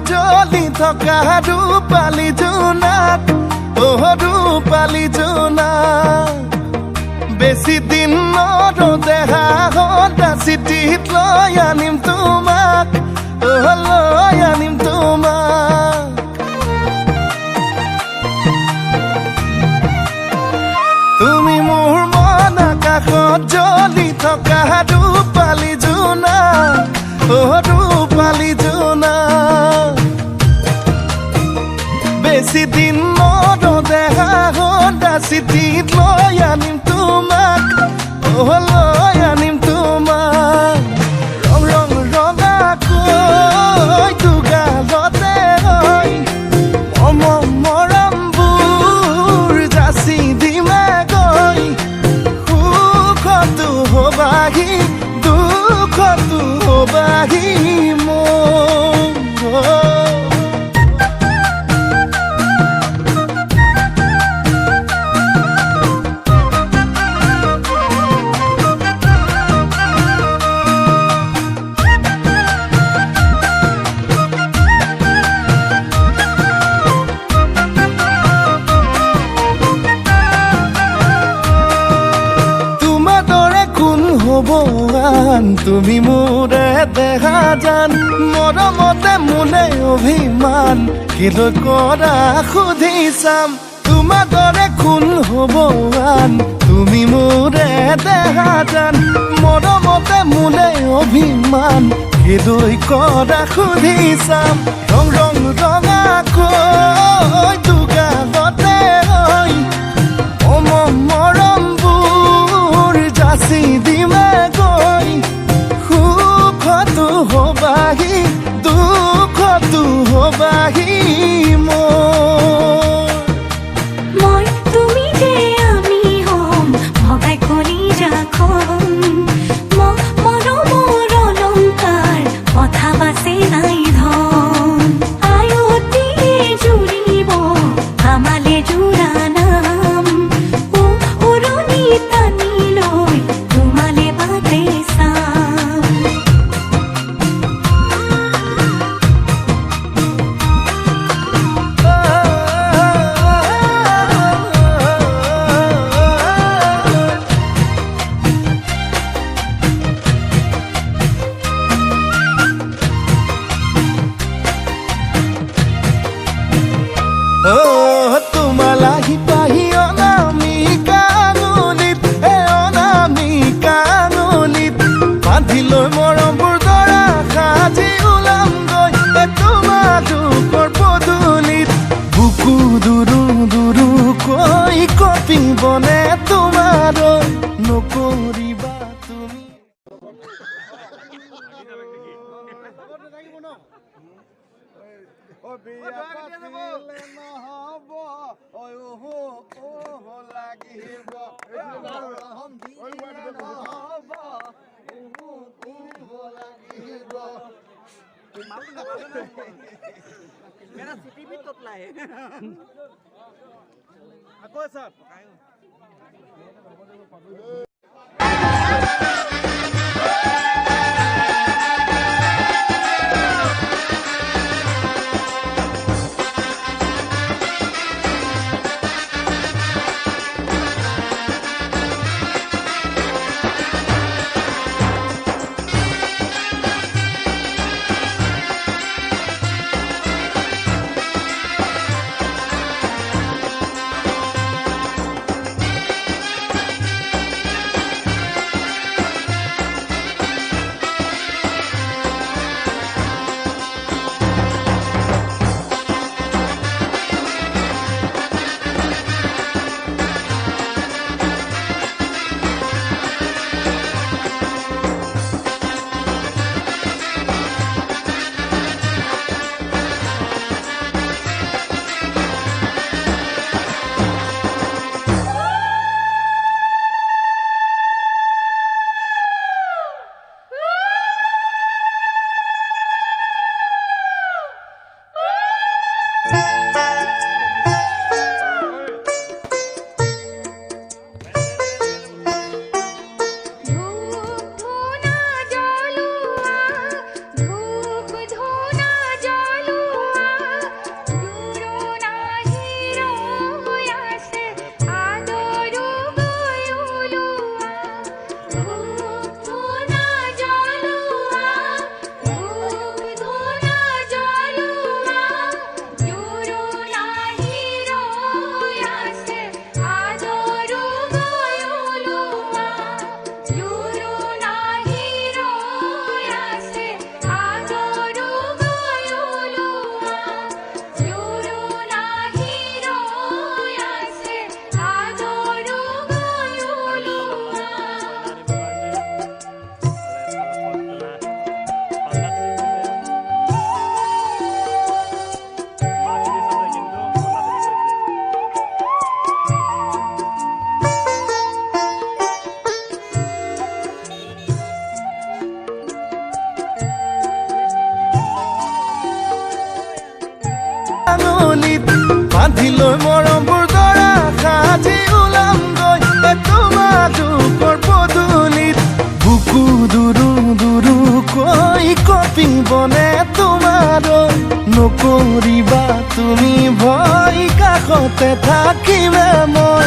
জলি থকা ৰূপালী জোনাক ৰূপালী জোনাক বেছি দিন নৰদেহা সদা চিঠিত লৈ আনিম তোমাক লৈ আনিম তোমাক তুমি মোৰ মন আকাশত জ্বলি থকা ৰূপালী জোনাক ৰূপালী জোনাক বেছি দিন নৰদেহা সদা চিঠিত লৈ আনিম তোমাক লৈ আনিম তোমাক ৰং ৰং ৰঙাকৈ দুগালতে হৈ মৰমবোৰ যাচি দিমে গৈ সুখতো হবাহি দুখতো হবাহি মোৰ তুমি মোৰে দেখা জান মৰমতে মোলে অভিমান কিলৈ কৰা সুধি চাম তোমাৰ দৰে কোন হ'ব আন তুমি মোৰে দেখা জান মৰমতে মোলে অভিমান কিলৈ কৰা সুধি চাম ৰং ৰং ৰঙাকৈ দুগালতে হৈ মৰমবোৰ যাচি দিমে গৈ সুখতো হবাহি দুখতো হবাহি মই তুমি যে আমি হম ভগাই কৰি ৰাখম মৰমৰ অলংকাৰ কথা বাচে নাই ধন আয়তিয়ে জুৰিব আমালে জোৰা নাম উৰণি টানি লৈ তোমালে বাটে চাম তোমালাহি পাহি অনামিকা আঙুলিত অনামিকা আঙুলিত বান্ধি লৈ মৰমবোৰ দৰা সাজি ওলামগৈ তোমালোকৰ পদূলিত বুকু দুৰু দুৰুকৈ কঁপিবনে তোমাৰ নকৰিবা তুমি বিয়া পাতিলে নহব লাগিব আকৌ ছাৰ বান্ধিলৈ মৰমবোৰ দৰা সাজি ওলামগৈ তোমালোকৰ পদূলিত বুকু দুৰু দুৰুকৈ কঁপিবনে তোমালৈ নকৰিবা তুমি ভয় কাষতে থাকিমে মই